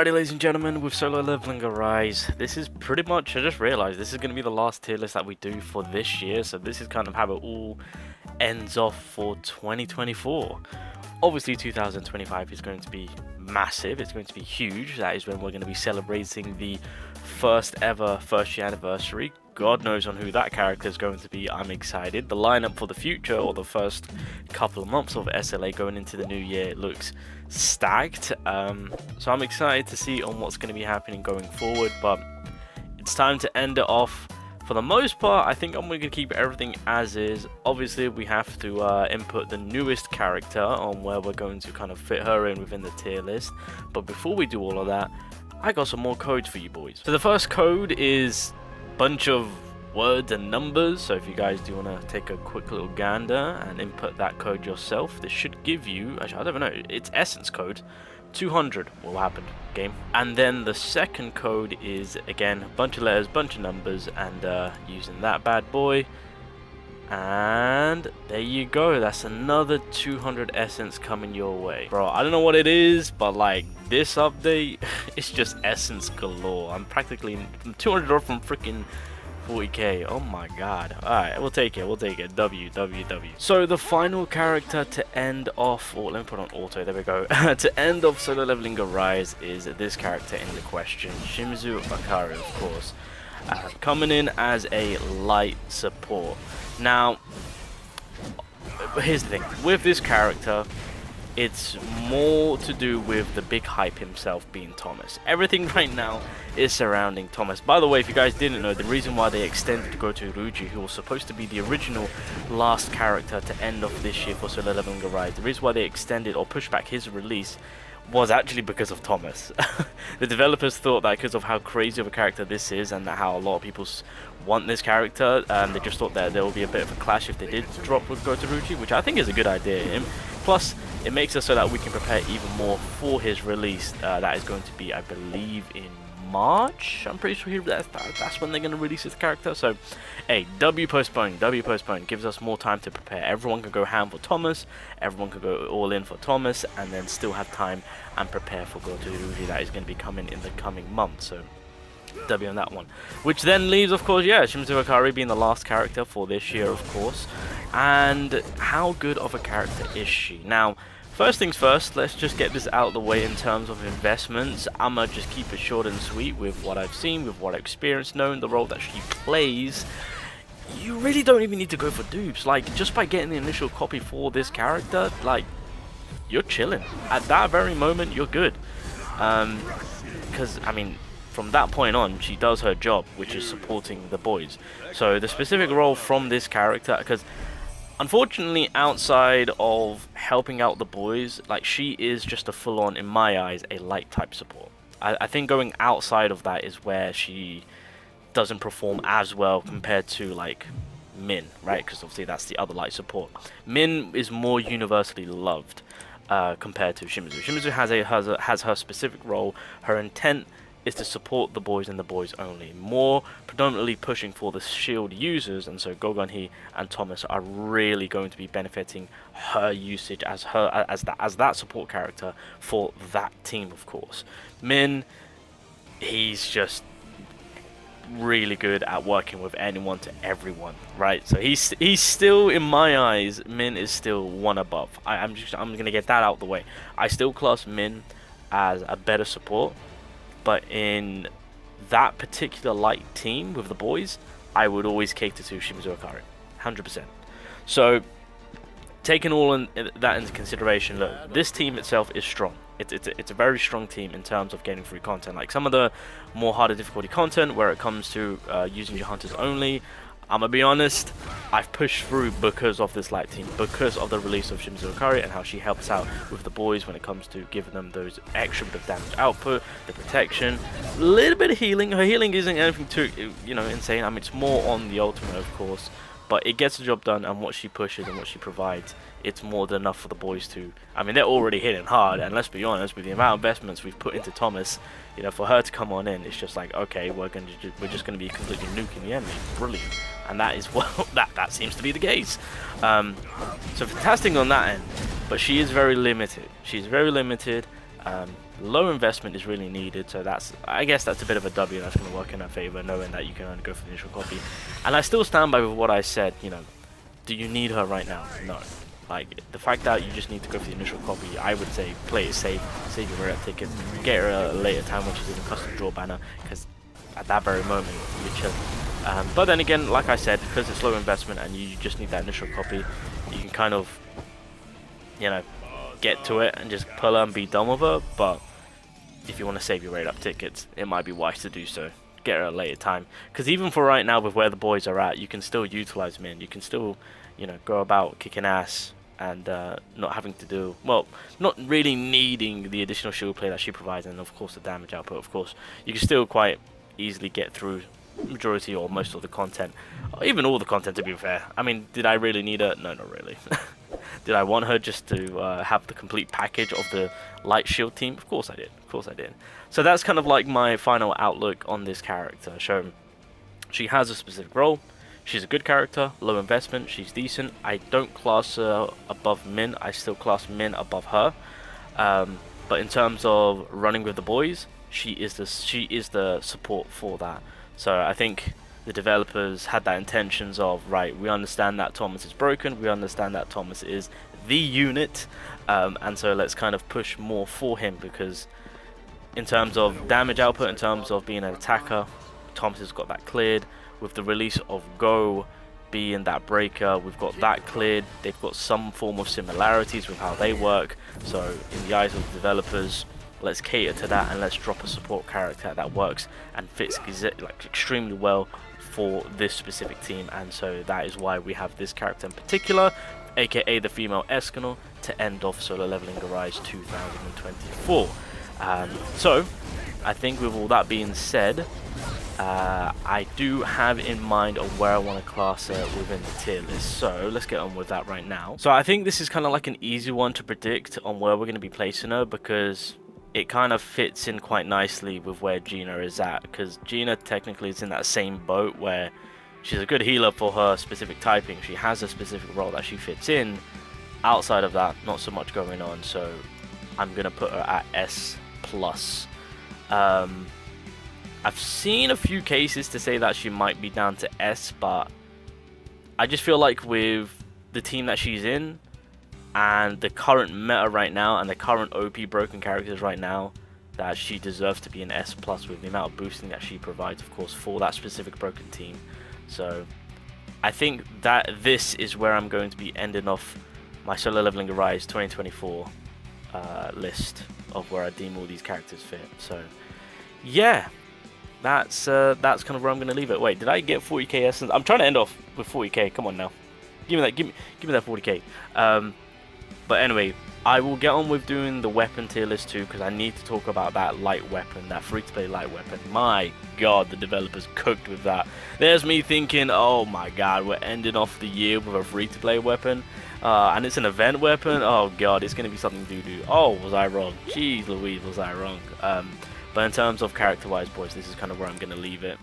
Alrighty, ladies and gentlemen, with solo leveling Arise, this is pretty much, I just realized this is going to be the last tier list that we do for this year, so this is kind of how it all ends off for 2024. Obviously 2025 is going to be massive, it's going to be huge. That is when we're going to be celebrating the first ever first year anniversary. God knows on who that character is going to be. I'm excited. The lineup for the future, or the first couple of months of SLA going into the new year, looks stacked. So I'm excited to see on what's going to be happening going forward, but it's time to end it off. For the most part, I think I'm going to keep everything as is. Obviously, we have to input the newest character on where we're going to kind of fit her in within the tier list. But before we do all of that, I got some more codes for you boys. So the first code is bunch of words and numbers, so if you guys do want to take a quick little gander and input that code yourself, this should give you, actually I don't know, it's essence code 200 will happen game. And then the second code is again a bunch of letters, bunch of numbers, and using that bad boy, and there you go, that's another 200 essence coming your way. Bro, I don't know what it is, but like this update, it's just essence galore. I'm practically 200 off from freaking 40k. Oh my god. Alright, we'll take it. W. So the final character to end off, or let me put on auto, there we go. To end off solo leveling Arise is this character in the question, SHIMIZU Akari, of course. Coming in as a light support. Now, here's the thing, with this character, it's more to do with the big hype himself being Thomas. Everything right now is surrounding Thomas. By the way, if you guys didn't know, the reason why they extended GOKANANTOURAI, who was supposed to be the original last character to end off this year for solo leveling Arise, the reason why they extended or pushed back his release was actually because of Thomas. The developers thought that because of how crazy of a character this is and how a lot of people want this character, they just thought that there will be a bit of a clash if they did drop with GOKANANTOURAI, which I think is a good idea. Plus, it makes us so that we can prepare even more for his release. That is going to be, I believe, in March. I'm pretty sure that's when they're going to release his character. So, hey, W postponed gives us more time to prepare. Everyone can go ham for Thomas, everyone can go all in for Thomas, and then still have time and prepare for GOKANANTOURAI that is going to be coming in the coming months. So, W on that one. Which then leaves, of course, yeah, SHIMIZU Akari being the last character for this year, of course. And how good of a character is she? Now, first things first, let's just get this out of the way in terms of investments. I'ma just keep it short and sweet with what I've seen, with what I've experienced, knowing the role that she plays. You really don't even need to go for dupes. Like, just by getting the initial copy for this character, like, you're chilling. At that very moment, you're good. Because, I mean, from that point on, she does her job, which is supporting the boys. So the specific role from this character, because unfortunately, outside of helping out the boys, like, she is just a full-on, in my eyes, a light type support. I think going outside of that is where she doesn't perform as well compared to, like, Min, right? Because obviously that's the other light support. Min is more universally loved compared to SHIMIZU. SHIMIZU has her specific role. Her intent is to support the boys and the boys only, more predominantly pushing for the shield users, and so GOKANANTOURAI and Thomas are really going to be benefiting her usage as that support character for that team, of course. Min, he's just really good at working with anyone to everyone, right? So he's still, in my eyes, Min is still one above. I'm gonna get that out the way. I still class Min as a better support, but in that particular light team with the boys, I would always cater to SHIMIZU Akari, 100%. So, taking all that into consideration, look, this team itself is strong. It's a very strong team in terms of getting free content. Like some of the more harder difficulty content, where it comes to using your hunters only, I'm gonna be honest, I've pushed through because of this light team, because of the release of SHIMIZU Akari and how she helps out with the boys when it comes to giving them those extra bit of damage output, the protection, a little bit of healing. Her healing isn't anything too, insane. I mean, it's more on the ultimate, of course, but it gets the job done, and what she pushes and what she provides, it's more than enough for the boys to, I mean, they're already hitting hard, and let's be honest, with the amount of investments we've put into Thomas, for her to come on in, it's just like, okay, we're just going to be completely nuking the enemy. Brilliant. And that is, well, that seems to be the case. So fantastic on that end, but she is very limited. She's very limited. Low investment is really needed, so I guess that's a bit of a W. That's going to work in our favor, knowing that you can only go for the initial copy. And I still stand by with what I said. You know, do you need her right now? No. Like, the fact that you just need to go for the initial copy, I would say play it safe, save your rare ticket, get her a later time when she's in a custom draw banner, because at that very moment you're chilling. But then again, like I said, because it's low investment and you just need that initial copy, you can kind of, you know, get to it and just pull her and be done with her. But if you want to save your rate up tickets, it might be wise to do so. Get her at a later time, because even for right now, with where the boys are at, you can still utilize Min. You can still, you know, go about kicking ass and not having to do, well, not really needing the additional shield play that she provides, and of course the damage output. Of course, you can still quite easily get through majority or most of the content, or even all the content, to be fair. I mean, did I really need her? No, not really. Did I want her just to have the complete package of the light shield team? Of course I did. Of course I did. So that's kind of like my final outlook on this character. So she has a specific role. She's a good character, low investment, she's decent. I don't class her above Min. I still class Min above her. But in terms of running with the boys, she is the support for that. So I think the developers had that intentions of, right, we understand that Thomas is broken, we understand that Thomas is the unit, and so let's kind of push more for him, because in terms of damage output, in terms of being an attacker, Thomas has got that cleared. With the release of Go being that breaker, we've got that cleared. They've got some form of similarities with how they work, so in the eyes of the developers, let's cater to that and let's drop a support character that works and fits like extremely well for this specific team. And so that is why we have this character in particular, aka the female Escanor, to end off Solo Leveling Garage 2024. So I think with all that being said, I do have in mind of where I want to class her within the tier list, so let's get on with that right now. So I think this is kind of like an easy one to predict on where we're going to be placing her, because it kind of fits in quite nicely with where Gina is at, because Gina technically is in that same boat where she's a good healer for her specific typing. She has a specific role that she fits in. Outside of that, not so much going on, so I'm going to put her at S+. I've seen a few cases to say that she might be down to S, but I just feel like with the team that she's in and the current meta right now and the current OP broken characters right now, that she deserves to be an S+ with the amount of boosting that she provides, of course, for that specific broken team. So I think that this is where I'm going to be ending off my Solo Leveling Arise 2024 list of where I deem all these characters fit. So yeah, that's kind of where I'm going to leave it. Wait, did I get 40k essence? I'm trying to end off with 40k. Come on now, give me that 40k. But anyway, I will get on with doing the weapon tier list too, because I need to talk about that light weapon, that free-to-play light weapon. My god, the developers cooked with that. There's me thinking, oh my god, we're ending off the year with a free-to-play weapon, and it's an event weapon. Oh god, it's going to be something doo-doo. Oh, was I wrong? Jeez Louise, was I wrong? But in terms of character-wise, boys, this is kind of where I'm going to leave it.